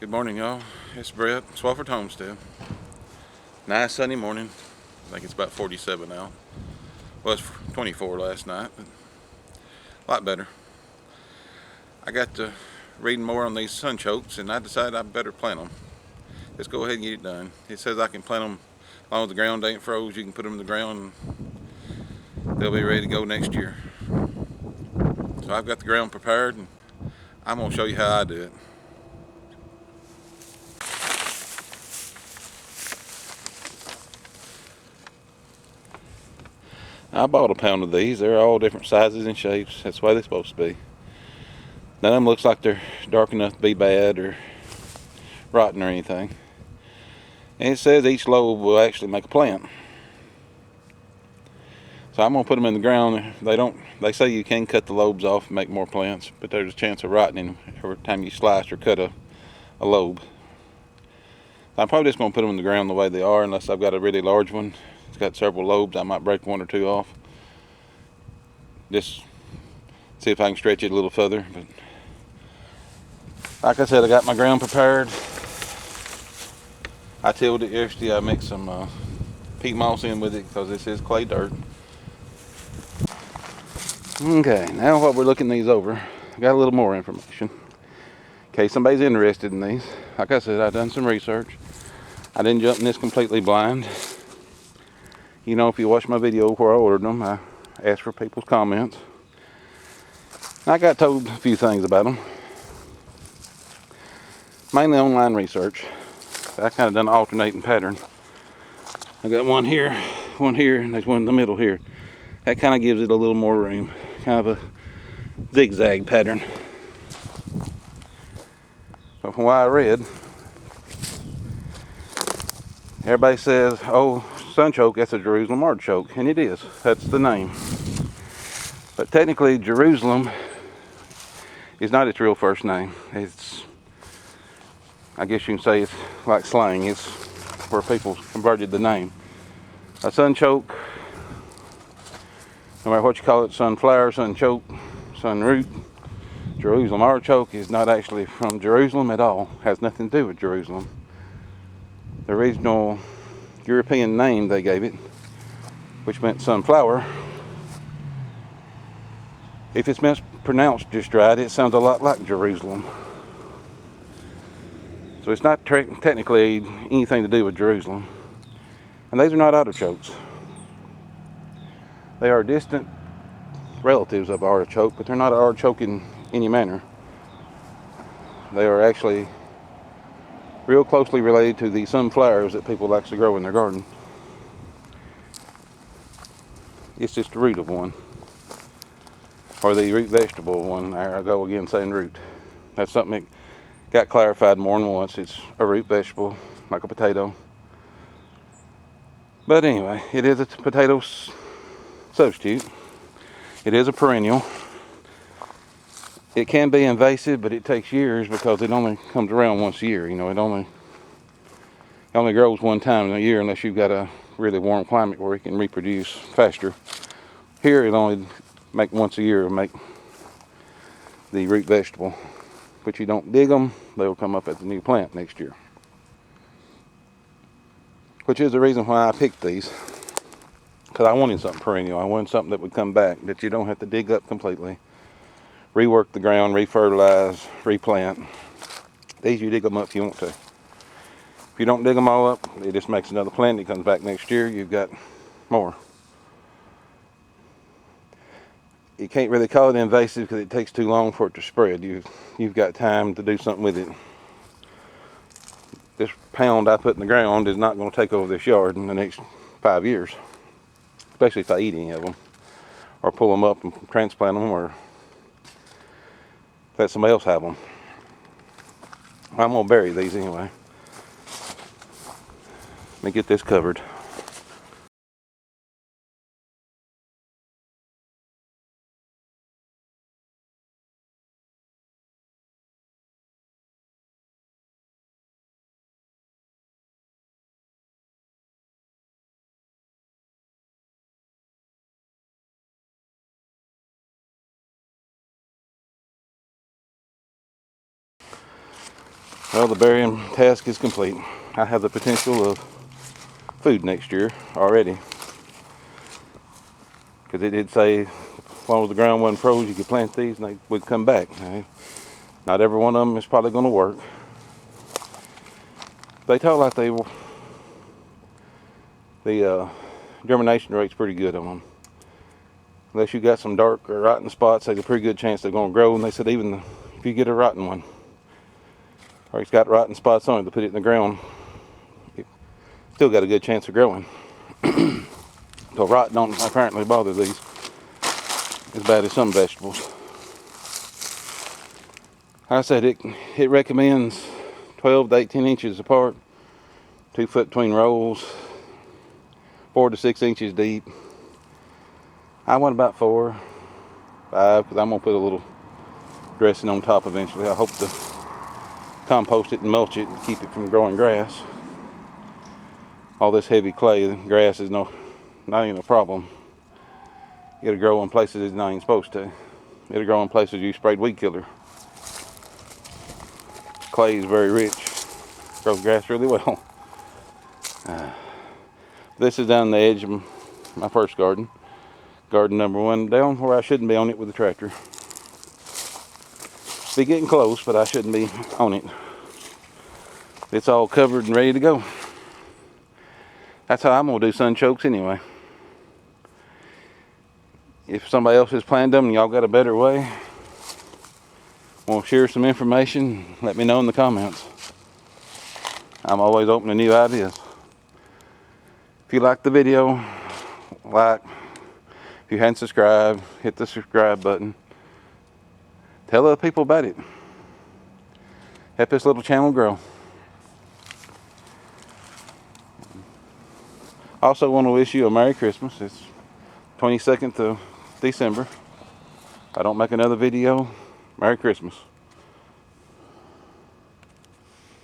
Good morning, y'all. It's Brett, Swafford Homestead. Nice sunny morning. I think it's about 47 now. Well, it's 24 last night, but a lot better. I got to reading more on these sunchokes, and I decided I better plant them. Let's go ahead and get it done. It says I can plant them as long as the ground ain't froze. You can put them in the ground, and they'll be ready to go next year. So I've got the ground prepared, and I'm gonna show you how I do it. I bought a pound of these. They're all different sizes and shapes. That's the way they're supposed to be. None of them looks like they're dark enough to be bad or rotten or anything. And it says each lobe will actually make a plant. So I'm gonna put them in the ground. They say you can cut the lobes off and make more plants, but there's a chance of rotting every time you slice or cut a lobe. I'm probably just gonna put them in the ground the way they are, unless I've got a really large one. It's got several lobes. I might break one or two off. Just see if I can stretch it a little further. But like I said, I got my ground prepared. I tilled it yesterday. I mixed some peat moss in with it because this is clay dirt. Okay, now while we're looking these over, I got a little more information in case somebody's interested in these. Like I said, I've done some research. I didn't jump in this completely blind. You know, if you watch my video where I ordered them, I asked for people's comments. I got told a few things about them. Mainly online research. I kind of done an alternating pattern. I got one here, and there's one in the middle here. That kind of gives it a little more room. Kind of a zigzag pattern. But from what I read, everybody says, oh, Sunchoke, that's a Jerusalem artichoke. And it is. That's the name. But technically, Jerusalem is not its real first name. I guess you can say it's like slang. It's where people converted the name. A sunchoke, no matter what you call it, sunflower, sunchoke, sunroot, Jerusalem artichoke is not actually from Jerusalem at all. Has nothing to do with Jerusalem. The original European name they gave it, which meant sunflower, if it's mispronounced just right, it sounds a lot like Jerusalem. So it's not technically anything to do with Jerusalem. And these are not artichokes. They are distant relatives of artichoke, but they're not artichoke in any manner. They are actually real closely related to the sunflowers that people like to grow in their garden. It's just the root of one. Or the root vegetable one. There I go again saying root. That's something that got clarified more than once. It's a root vegetable, like a potato. But anyway, it is a potato substitute. It is a perennial. It can be invasive, but it takes years because it only comes around once a year. You know, it only grows one time in a year unless you've got a really warm climate where it can reproduce faster. Here, it only make once a year and make the root vegetable. But you don't dig them, they'll come up as a new plant next year. Which is the reason why I picked these. Because I wanted something perennial. I wanted something that would come back, that you don't have to dig up completely. Rework the ground, refertilize, replant. These you dig them up if you want to. If you don't dig them all up, it just makes another plant that comes back next year. You've got more. You can't really call it invasive because it takes too long for it to spread. You've got time to do something with it. This pound I put in the ground is not going to take over this yard in the next 5 years. Especially if I eat any of them. Or pull them up and transplant them or let somebody else have them. I'm going to bury these anyway. Let me get this covered. Well, the burying task is complete. I have the potential of food next year already. Because it did say as long as the ground wasn't froze, you could plant these and they would come back. Now, not every one of them is probably going to work. They tell like the germination rate's pretty good on them. Unless you got some dark or rotten spots, there's a pretty good chance they're going to grow. And they said even if you get a rotten one, or it's got rotten spots on it, to put it in the ground, it still got a good chance of growing. So rot don't apparently bother these as bad as some vegetables. I said it recommends 12 to 18 inches apart, 2 foot between rows, 4 to 6 inches deep. I went about 4, 5, because I'm going to put a little dressing on top eventually. I hope to compost it and mulch it and keep it from growing grass. All this heavy clay, grass is not even a problem. It'll grow in places it's not even supposed to. It'll grow in places you sprayed weed killer. Clay is very rich, grows grass really well. This is down the edge of my first garden. Garden number 1, down where I shouldn't be on it with the tractor. Be getting close, but I shouldn't be on it. It's all covered and ready to go. That's how I'm going to do sunchokes anyway. If somebody else has planned them and y'all got a better way, want to share some information, let me know in the comments. I'm always open to new ideas. If you liked the video, like. If you hadn't subscribed, hit the subscribe button. Tell other people about it. Help this little channel grow. Also want to wish you a Merry Christmas. It's 22nd of December. If I don't make another video, Merry Christmas.